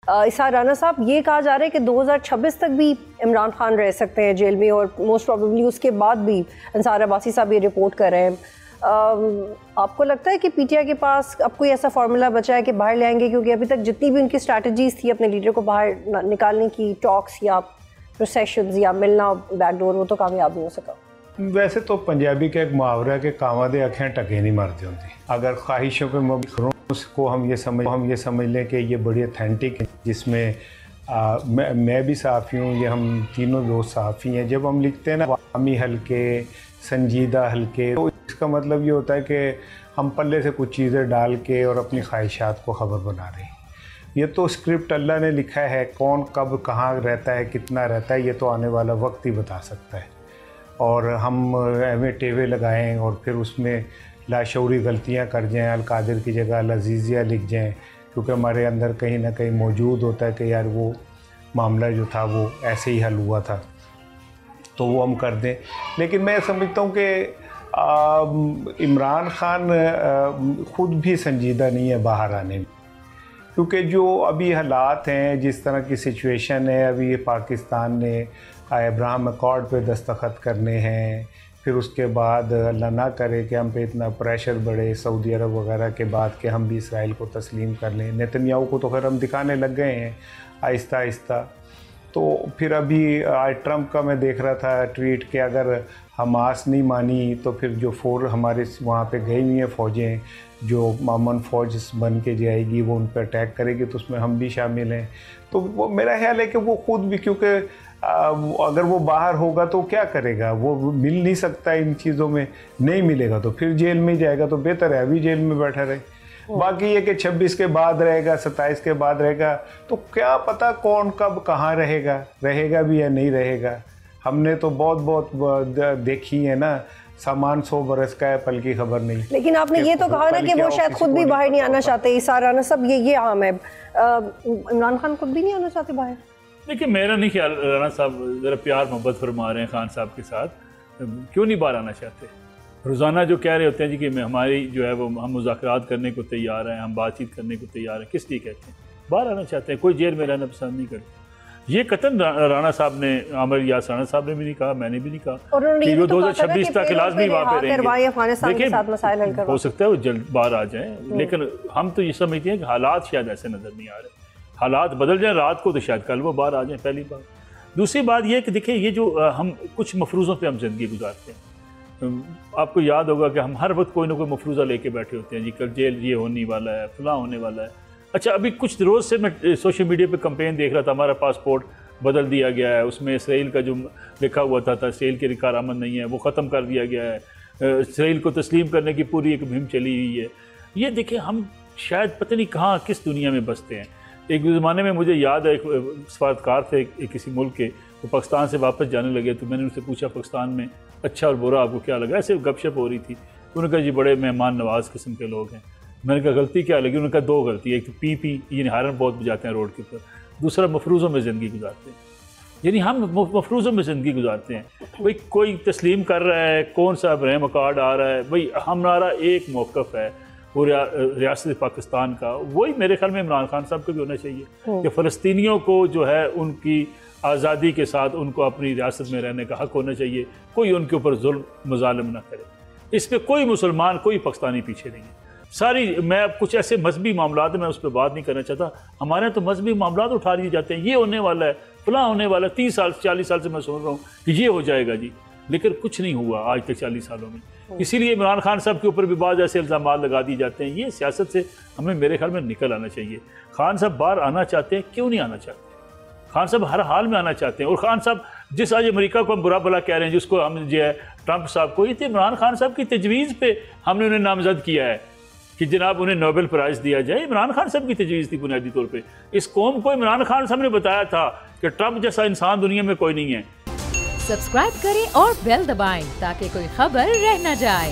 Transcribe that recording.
इसार राना साहब, ये कहा जा रहा है कि 2026 तक भी इमरान खान रह सकते हैं जेल में और मोस्ट प्रोबेबली उसके बाद भी। अंसार अब्बासी साहब ये रिपोर्ट कर रहे हैं। आपको लगता है कि पीटीआई के पास अब कोई ऐसा फार्मूला बचा है कि बाहर ले आएंगे? क्योंकि अभी तक जितनी भी उनकी स्ट्रैटेजीज थी अपने लीडर को बाहर निकालने की, टॉक्स या प्रोसेशंस या मिलना बैकडोर, वो तो कामयाब नहीं हो सका। वैसे तो पंजाबी का एक मुहावरा है कि कांवा दे अखें टके नहीं मरती होती। अगर ख्वाहिशों पे उसको हम ये समझ लें कि ये बड़ी अथेंटिक है, जिसमें मैं भी सहाफ़ी हूँ, ये हम तीनों दोस्त सहाफ़ी हैं। जब हम लिखते हैं ना अवामी हल्के, संजीदा हल्के, तो इसका मतलब ये होता है कि हम पल्ले से कुछ चीज़ें डाल के और अपनी ख्वाहिशात को ख़बर बना रहे हैं। ये तो स्क्रिप्ट अल्लाह ने लिखा है, कौन कब कहाँ रहता है, कितना रहता है, ये तो आने वाला वक्त ही बता सकता है। और हम एवें टेवे लगाएं और फिर उसमें लाशऊरी गलतियां कर जाएं, अल-कादिर की जगह लजीजिया लिख जाएं, क्योंकि हमारे अंदर कहीं ना कहीं मौजूद होता है कि यार वो मामला जो था वो ऐसे ही हल हुआ था, तो वो हम कर दें। लेकिन मैं समझता हूँ कि इमरान खान ख़ुद भी संजीदा नहीं है बाहर आने में, क्योंकि जो अभी हालात हैं, जिस तरह की सिचुएशन है, अभी पाकिस्तान ने अब्राहम अकॉर्ड पे दस्तखत करने हैं, फिर उसके बाद अल्लाह ना करे कि हम पे इतना प्रेशर बढ़े सऊदी अरब वगैरह के बाद कि हम भी इसराइल को तस्लीम कर लें। नेतन्याहू को तो खैर हम दिखाने लग गए हैं आहिस्ता आहिस्ता। तो फिर अभी ट्रंप का मैं देख रहा था ट्वीट कि अगर हमास नहीं मानी तो फिर जो हमारे वहाँ पे गई हुई हैं फ़ौजें, जो मामून फ़ौज बन के जाएगी, वो उन पर अटैक करेगी, तो उसमें हम भी शामिल हैं। तो वो मेरा ख्याल है कि वो ख़ुद भी, क्योंकि अगर वो बाहर होगा तो क्या करेगा, वो मिल नहीं सकता इन चीज़ों में, नहीं मिलेगा तो फिर जेल में ही जाएगा, तो बेहतर है अभी जेल में बैठा रहे। बाकी ये कि 26 के बाद रहेगा, 27 के बाद रहेगा, तो क्या पता कौन कब कहाँ रहेगा भी या नहीं रहेगा। हमने तो बहुत देखी है ना, सामान 100 बरस का है, पल की खबर नहीं। लेकिन आपने ये तो कहा ना कि वो शायद खुद भी बाहर नहीं आना चाहते। इसार राना साहब, ये आम है, इमरान खान खुद भी नहीं आना चाहते बाहर। देखिए, मेरा नहीं ख्याल, राना साहब ज़रा प्यार मोहब्बत फरमा रहे हैं खान साहब के साथ, क्यों नहीं बाहर आना चाहते। रोज़ाना जो कह रहे होते हैं जी कि हमारी जो है वो हम मुज़ाकरात करने को तैयार हैं, हम बातचीत करने को तैयार हैं, किस लिए कहते हैं? बाहर आना चाहते हैं, कोई जेल में रहना पसंद नहीं करते। ये कतन राना साहब ने, आमिर यास राना साहब ने भी नहीं कहा, मैंने भी नहीं कहा कि वो 2026 तक लाज़मी वहाँ पे रहेंगे। देखिए, हो सकता है वो जल्द बाहर आ जाएँ, लेकिन हम तो ये समझते हैं कि हालात शायद ऐसे नज़र नहीं आ रहे। हालात बदल जाएं रात को तो शायद कल वो बाहर आ जाएं, पहली बात। दूसरी बात ये कि देखिए, ये जो हम कुछ मफरूज़ों पे हम ज़िंदगी गुजारते हैं, आपको याद होगा कि हम हर वक्त कोई ना कोई मफरूज़ा लेके बैठे होते हैं जी, कल जेल ये होने वाला है, फलां होने वाला है। अच्छा, अभी कुछ रोज़ से मैं सोशल मीडिया पे कैंपेन देख रहा था, हमारा पासपोर्ट बदल दिया गया है, उसमें इसराइल का जो लिखा हुआ था इसराइल की कारआमद नहीं है, वो ख़त्म कर दिया गया है। इसराइल को तस्लीम करने की पूरी एक मुहिम चली हुई है। ये देखिए, हम शायद पता नहीं कहाँ किस दुनिया में बसते हैं। एक ज़माने में मुझे याद है, एक सफारतकार थे किसी मुल्क के, वो पाकिस्तान से वापस जाने लगे, तो मैंने उनसे पूछा पाकिस्तान में अच्छा और बुरा आपको क्या लगा, ऐसे गपशप हो रही थी। उन्होंने कहा जी बड़े मेहमान नवाज़ किस्म के लोग हैं। मैंने कहा गलती क्या लगी? उन्होंने कहा दो गलती, एक तो पी यानी हारन बहुत बजाते हैं रोड के ऊपर, दूसरा मफरूज़ों में ज़िंदगी गुजारते हैं। यानी हम मफरूज़ों में ज़िंदगी गुजारते हैं। भाई कोई तस्लीम कर रहा है, कौन सा इब्राहिम अकॉर्ड आ रहा है, भाई हमारा एक मौक़िफ़ है वो रियासत पाकिस्तान का, वही मेरे ख्याल में इमरान खान साहब को भी होना चाहिए कि फ़लस्तीनियों को जो है उनकी आज़ादी के साथ उनको अपनी रियासत में रहने का हक़ होना चाहिए, कोई उनके ऊपर जुल्म मज़ालिम ना करे। इस पर कोई मुसलमान, कोई पाकिस्तानी पीछे नहीं है। सारी, मैं अब कुछ ऐसे मजहबी मामलात मैं उस पर बात नहीं करना चाहता, हमारे यहाँ तो मजहबी मामलात उठा दिए जाते हैं, ये होने वाला है, फलां होने वाला है। 30 साल 40 साल से मैं सुन रहा हूँ कि ये हो जाएगा जी, लेकिन कुछ नहीं हुआ आज तक 40 सालों में। इसीलिए इमरान खान साहब के ऊपर भी बाद ऐसे इल्ज़ाम लगा दिए जाते हैं। ये सियासत से हमें मेरे ख्याल में निकल आना चाहिए। खान साहब बाहर आना चाहते हैं, क्यों नहीं आना चाहते? खान साहब हर हाल में आना चाहते हैं। और खान साहब जिस आज अमेरिका को हम बुरा भला कह रहे हैं, जिसको हम जो है ट्रंप साहब को, ये तो इमरान खान साहब की तजवीज़ पे हमने उन्हें नामजद किया है कि जनाब उन्हें नोबेल प्राइज़ दिया जाए। इमरान खान साहब की तजवीज़ थी बुनियादी तौर पर। इस कौम को इमरान खान साहब ने बताया था कि ट्रंप जैसा इंसान दुनिया में कोई नहीं है। सब्सक्राइब करें और बेल दबाएं ताकि कोई खबर रह न जाए।